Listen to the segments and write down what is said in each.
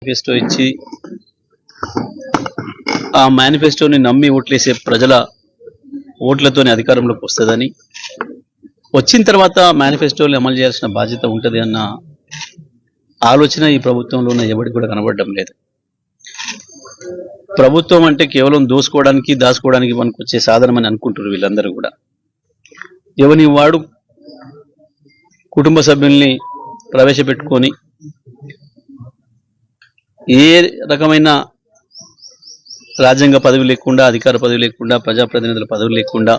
Manifesto ఇచ్చి ఆ మేనిఫెస్టోని నమ్మి ఓట్లేసే ప్రజల ఓట్లతోనే అధికారంలోకి వస్తుందని, వచ్చిన తర్వాత మేనిఫెస్టోని అమలు చేయాల్సిన బాధ్యత ఉంటుంది అన్న ఆలోచన ఈ ప్రభుత్వంలోనే ఎవరికి కూడా కనబడడం లేదు. ప్రభుత్వం అంటే కేవలం దోసుకోవడానికి దాచుకోవడానికి పనికొచ్చే సాధనమని అనుకుంటున్నారు వీళ్ళందరూ కూడా. ఎవని వాడు కుటుంబ సభ్యుల్ని ప్రవేశపెట్టుకొని ఏ రకమైన రాజ్యాంగ పదవి లేకుండా, అధికార పదవి లేకుండా, ప్రజాప్రతినిధుల పదవి లేకుండా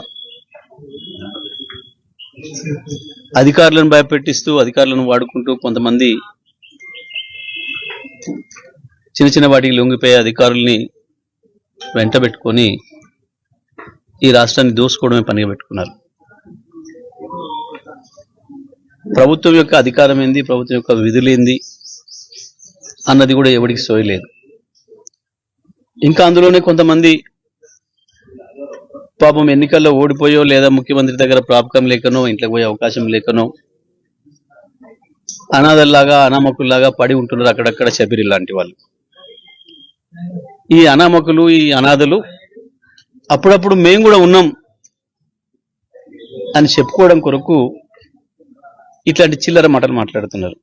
అధికారులను భయపెట్టిస్తూ, అధికారులను వాడుకుంటూ కొంతమంది చిన్న చిన్న వాటికి లొంగిపోయే అధికారుల్ని వెంటబెట్టుకొని ఈ రాష్ట్రాన్ని దోసుకోవడమే పనిగా పెట్టుకున్నారు. ప్రభుత్వం యొక్క అధికారం ఏంది, ప్రభుత్వం యొక్క విధులేంది అన్నది కూడా ఎవరికి సోయలేదు. ఇంకా అందులోనే కొంతమంది పాపం ఎన్నికల్లో ఓడిపోయో లేదా ముఖ్యమంత్రి దగ్గర ప్రాపకం లేకనో, ఇంట్లోకి పోయే అవకాశం లేకనో అనాథల్లాగా, అనామకుల్లాగా పడి ఉంటున్నారు అక్కడక్కడ శబిరి లాంటి వాళ్ళు. ఈ అనామకులు, ఈ అనాథలు అప్పుడప్పుడు మేము కూడా ఉన్నాం అని చెప్పుకోవడం కొరకు ఇట్లాంటి చిల్లర మాటలు మాట్లాడుతున్నారు.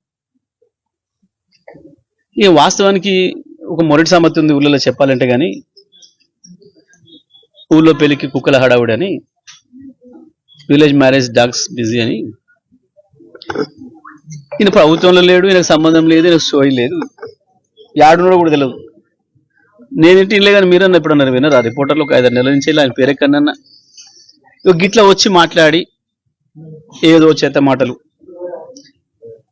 ఈ వాస్తవానికి ఒక మొరటి సామెత ఉంది ఊళ్ళలో చెప్పాలంటే, కానీ ఊళ్ళో పెళ్లికి కుక్కల హడావుడి అని, విలేజ్ మ్యారేజ్ డాగ్స్ బిజీ అని. ఈయన ప్రభుత్వంలో లేడు, ఈయనకు సంబంధం లేదు, ఈయనకు సోయి లేదు, యాడున్నాడో కూడా తెలియదు. నేనేంటి ఇల్లే కానీ మీరన్నా ఎప్పుడన్నారు వినరా? రిపోర్టర్లు ఒక 5-6 నెలల నుంచి ఆయన పేరెక్కడన్నా గిట్లా వచ్చి మాట్లాడి ఏదో చేత మాటలు.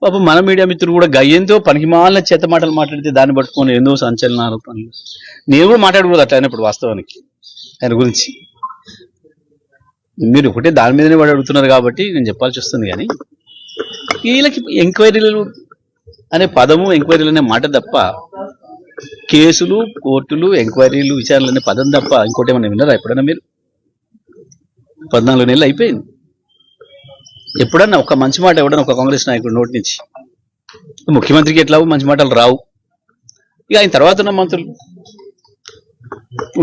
పాపం మన మీడియా మిత్రులు కూడా గయ్యంతో పనికిమాలిన చేత మాటలు మాట్లాడితే దాన్ని పట్టుకొని ఎన్నో సంచలన ఆరోపణలు. నేను కూడా మాట్లాడకూడదు అట్లా అయినప్పుడు వాస్తవానికి ఆయన గురించి. మీరు ఒకటే దాని మీదనే వాడు అడుగుతున్నారు కాబట్టి నేను చెప్పాల్సి వస్తుంది. కానీ వీళ్ళకి ఎంక్వైరీలు అనే పదము, ఎంక్వైరీలు అనే మాట తప్ప, కేసులు, కోర్టులు, ఎంక్వైరీలు, విచారణలు అనే పదం తప్ప ఇంకోటి ఏమన్నా విన్నారా ఎప్పుడన్నా మీరు? 14 నెలలు అయిపోయింది. ఎప్పుడన్నా ఒక మంచి మాట ఎవడన్నా ఒక కాంగ్రెస్ నాయకుడు నోటి నుంచి? ముఖ్యమంత్రికి ఎట్లాగో మంచి మాటలు రావు. ఇక ఆయన తర్వాత ఉన్న మంత్రులు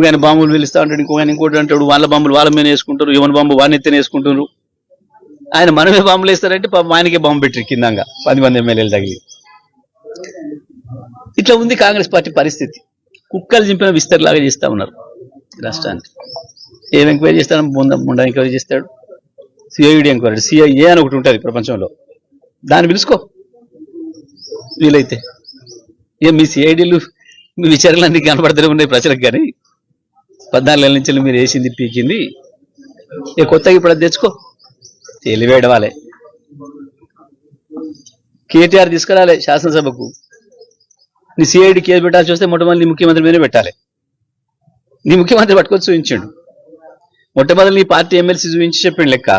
ఆయన బాంబులు పిలుస్తా అంటాడు, ఇంకోటి అంటాడు, వాళ్ళ బాంబులు వాళ్ళ మీద వేసుకుంటారు, ఎవరి బాంబు వాడిని ఎత్తనే వేసుకుంటున్నారు. ఆయన మనమే బాంబులు వేస్తారంటే పాపం ఆయనకే బాంబు పెట్టారు కిందంగా 10 మంది ఎమ్మెల్యేలు తగిలి. ఇట్లా ఉంది కాంగ్రెస్ పార్టీ పరిస్థితి. కుక్కలు చింపిన విస్తరలాగా చేస్తా ఉన్నారు రాష్ట్రానికి. ఏం ఎంక్వైరీ చేస్తాడు? ముండా ఎంక్వైరీ చేస్తాడు, సిఐడి ఎంక్వైరీ, సిఐఏ అని ఒకటి ఉంటుంది ప్రపంచంలో, దాన్ని పిలుచుకో వీలైతే. ఇక మీ సిఐడీలు, మీ విచారణలన్నీ కనబడుతూనే ఉన్నాయి ప్రజలకు. కానీ 14 నెలల నుంచి మీరు వేసింది పీకింది ఇక కొత్తగా ఇప్పుడు అది తెచ్చుకో, తెలివేయడవాలే. కేటీఆర్ తీసుకురాలే శాసనసభకు, నీ సిఐడి కేసు పెట్టాల్సి వస్తే మొట్టమొదటి నీ ముఖ్యమంత్రి మీదనే పెట్టాలి. నీ ముఖ్యమంత్రి పట్టుకొని చూపించాడు, మొట్టమొదటి నీ పార్టీ ఎమ్మెల్సీ చూపించి చెప్పిండు లెక్క.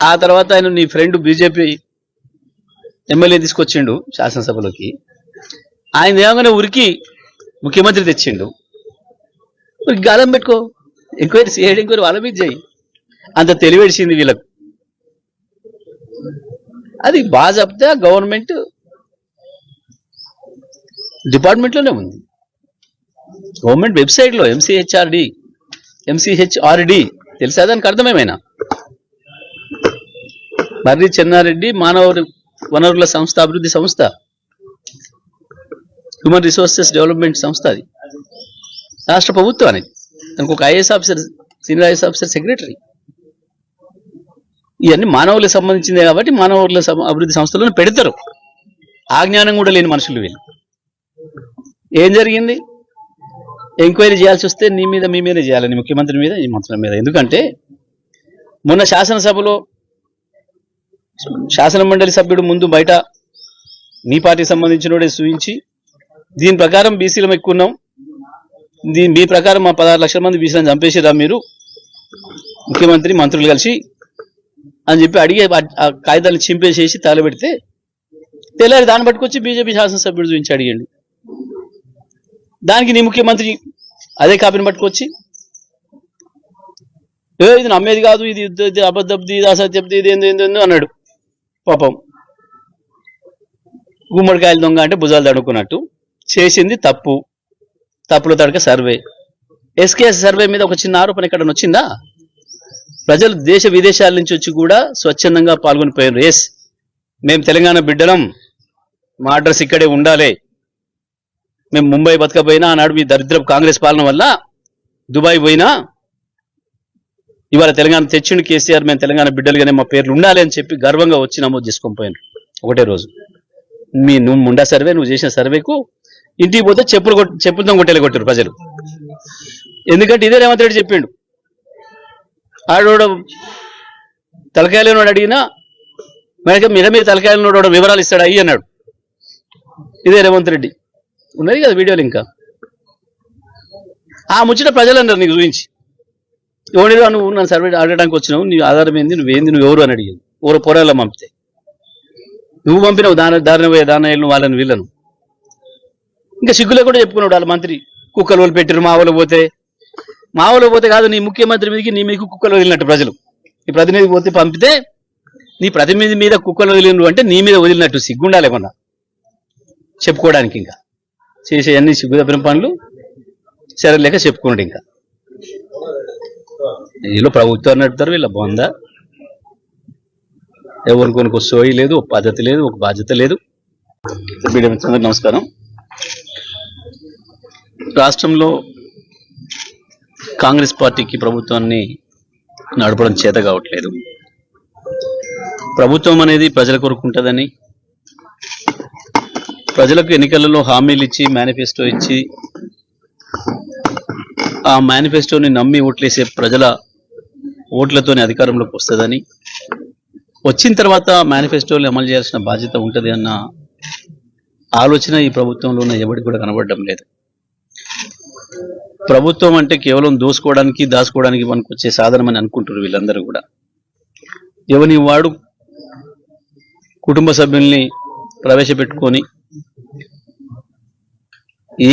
ఆ తర్వాత ఆయన నీ ఫ్రెండ్ బీజేపీ ఎమ్మెల్యే తీసుకొచ్చిండు శాసనసభలోకి. ఆయన ఏమన్నా ఉరికి ముఖ్యమంత్రి తెచ్చిండు. గాలం పెట్టుకో, ఎంక్వైరీ, సిఐడి ఎంక్వైరీ వాళ్ళ మీద చేయి. అంత తెలివేడిసింది వీళ్ళకు. అది బాజాబ్తా గవర్నమెంట్ డిపార్ట్మెంట్లోనే ఉంది. గవర్నమెంట్ వెబ్సైట్లో ఎంసీహెచ్ఆర్డి తెలుసా? దానికి అర్థమేమైనా? మర్రి చెన్నారెడ్డి మానవ వనరుల సంస్థ, అభివృద్ధి సంస్థ, హ్యూమన్ రిసోర్సెస్ డెవలప్మెంట్ సంస్థ. అది రాష్ట్ర ప్రభుత్వానికి. దానికి ఒక IAS officer, senior IAS officer, secretary. ఇవన్నీ మానవులకు సంబంధించిందే కాబట్టి మానవుల అభివృద్ధి సంస్థలను పెడతారు. ఆ జ్ఞానం కూడా లేని మనుషులు వీళ్ళు. ఏం జరిగింది? ఎంక్వైరీ చేయాల్సి వస్తే నీ మీద, మీ మీదే చేయాలని, ముఖ్యమంత్రి మీద, ఈ మంత్రుల మీద. ఎందుకంటే మొన్న శాసనసభలో శాసన మండలి సభ్యుడు ముందు బయట నీ పార్టీకి సంబంధించిన సూచించి, దీని ప్రకారం బీసీలం ఎక్కున్నాం, మీ ప్రకారం మా 16 లక్షల మంది బీసీలను చంపేసిరా మీరు ముఖ్యమంత్రి మంత్రులు కలిసి అని చెప్పి అడిగి ఆ కాగితాలను చింపేసేసి తగలబెడితే, తెల్లారి దాన్ని పట్టుకొచ్చి బీజేపీ శాసనసభ్యుడు చూపించి అడిగాడు. దానికి నీ ముఖ్యమంత్రి అదే కాపీని పట్టుకొచ్చి, ఇది నమ్మేది కాదు, ఇది అబద్ధబ్ది, ఇది అసత్యబ్ది, ఇది ఏందో అన్నాడు. పాపం గుమ్మడికాయలు దొంగ అంటే భుజాలు తడుకున్నట్టు చేసింది తప్పుల తడక సర్వే. ఎస్కేఎస్ సర్వే మీద ఒక చిన్న ఆరోపణ ఇక్కడ వచ్చిందా? ప్రజలు దేశ విదేశాల నుంచి వచ్చి కూడా స్వచ్ఛందంగా పాల్గొని పోయారు. ఎస్, మేము తెలంగాణ బిడ్డలం, మా అడ్రస్ ఇక్కడే ఉండాలి, మేము ముంబై బతకపోయినా ఆనాడు మీ దరిద్రపు కాంగ్రెస్ పాలన వల్ల దుబాయ్ పోయినా ఇవాళ తెలంగాణ తెచ్చిండు కేసీఆర్, మేము తెలంగాణ బిడ్డలుగానే మా పేర్లు ఉండాలి అని చెప్పి గర్వంగా వచ్చి నమోదు చేసుకొని పోయారు ఒకటే రోజు. నువ్వు ముండా సర్వే, నువ్వు చేసిన సర్వేకు ఇంటికి పోతే చెప్పులతో కొట్టేలా కొట్టారు ప్రజలు. ఎందుకంటే ఇదే రేవంత్ రెడ్డి చెప్పిండు, ఆడోడు తలకాయలేనోడు అడిగినా మీద తలకాయలనోడు వివరాలు ఇస్తాడు అయ్యి అన్నాడు. ఇదే రేవంత్ రెడ్డి ఉన్నది కదా వీడియోలు. ఇంకా ఆ ముచ్చట ప్రజలు అన్నారు నీకు చూపించి, ఎవరిరా నువ్వు నన్ను సర్వే ఆడడానికి వచ్చినావు, నీ ఆధారం ఏంది, నువ్వేంది, నువ్వు ఎవరు అని అడిగింది. ఎవరో పోరాళ్ళ పంపితే నువ్వు పంపినావు దారిన పోయే దానయ్యలను వాళ్ళని వీళ్ళను. ఇంకా సిగ్గులే కూడా చెప్పుకున్నాడు వాళ్ళ మంత్రి, కుక్కలు వాళ్ళు పెట్టారు మా ఊళ్ళో పోతే కాదు నీ ముఖ్యమంత్రి మీదకి నీ మీకు కుక్కలు వదిలినట్టు ప్రజలు. నీ ప్రతినిధి పోతే పంపితే నీ ప్రతినిధి మీద కుక్కలు వదిలినరు అంటే నీ మీద వదిలినట్టు సిగ్గుండాలి ఏమన్నా చెప్పుకోవడానికి. ఇంకా చేసే అన్ని సిగ్గుదప్పిన పనులు సరే లేక చెప్పుకున్నాడు. ఇంకా వీళ్ళు ప్రభుత్వాన్ని నడుపుతారు, వీళ్ళ బొందా ఎవరికి సోయి లేదు, ఒక పద్ధతి లేదు, ఒక బాధ్యత లేదు. మీడియా మిత్రులందరికీ నమస్కారం. రాష్ట్రంలో కాంగ్రెస్ పార్టీకి ప్రభుత్వాన్ని నడపడం చేత కావట్లేదు. ప్రభుత్వం అనేది ప్రజల కొరకు ఉంటుందని, ప్రజలకు ఎన్నికలలో హామీలు ఇచ్చి మేనిఫెస్టో ఇచ్చి ఆ మేనిఫెస్టోని నమ్మి ఓట్లేసే ప్రజల ఓట్లతోనే అధికారంలోకి వస్తుందని, వచ్చిన తర్వాత మేనిఫెస్టోని అమలు చేయాల్సిన బాధ్యత ఉంటుంది అన్న ఆలోచన ఈ ప్రభుత్వంలో ఉన్న ఎవరికి కూడా కనబడడం లేదు. ప్రభుత్వం అంటే కేవలం దోసుకోవడానికి దాచుకోవడానికి మనకు వచ్చే సాధనం అని అనుకుంటారు వీళ్ళందరూ కూడా. ఎవని వాడు కుటుంబ సభ్యుల్ని ప్రవేశపెట్టుకొని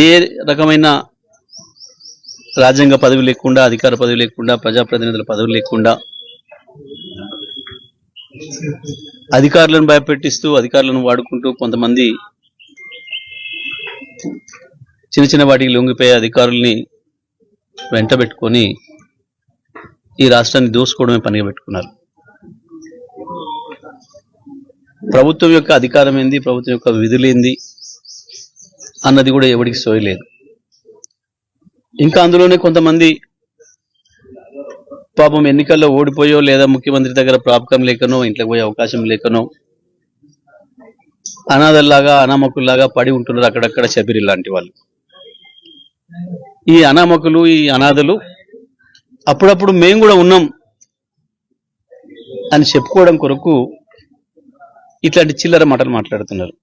ఏ రకమైన రాజ్యాంగ పదవి లేకుండా, అధికార పదవి లేకుండా, ప్రజాప్రతినిధుల పదవి లేకుండా అధికారులను భయపెట్టిస్తూ, అధికారులను వాడుకుంటూ కొంతమంది చిన్న చిన్న వాటికి లొంగిపోయే అధికారుల్ని వెంట పెట్టుకొని ఈ రాష్ట్రాన్ని దోసుకోవడమే పనిగా పెట్టుకున్నారు. ప్రభుత్వం యొక్క అధికారం ఏంది, ప్రభుత్వం యొక్క విధులేంది అన్నది కూడా ఎవరికి సోయలేదు. ఇంకా అందులోనే కొంతమంది పాపం ఎన్నికల్లో ఓడిపోయో లేదా ముఖ్యమంత్రి దగ్గర ప్రాపకం లేకనో, ఇంట్లోకి పోయే అవకాశం లేకనో అనాథల్లాగా అనామకుల్లాగా పడి ఉంటున్నారు అక్కడక్కడ శబిరి లాంటి వాళ్ళు. ఈ అనామకులు, ఈ అనాథలు అప్పుడప్పుడు మేము కూడా ఉన్నాం అని చెప్పుకోవడం కొరకు ఇట్లాంటి చిల్లర మాటలు మాట్లాడుతున్నారు.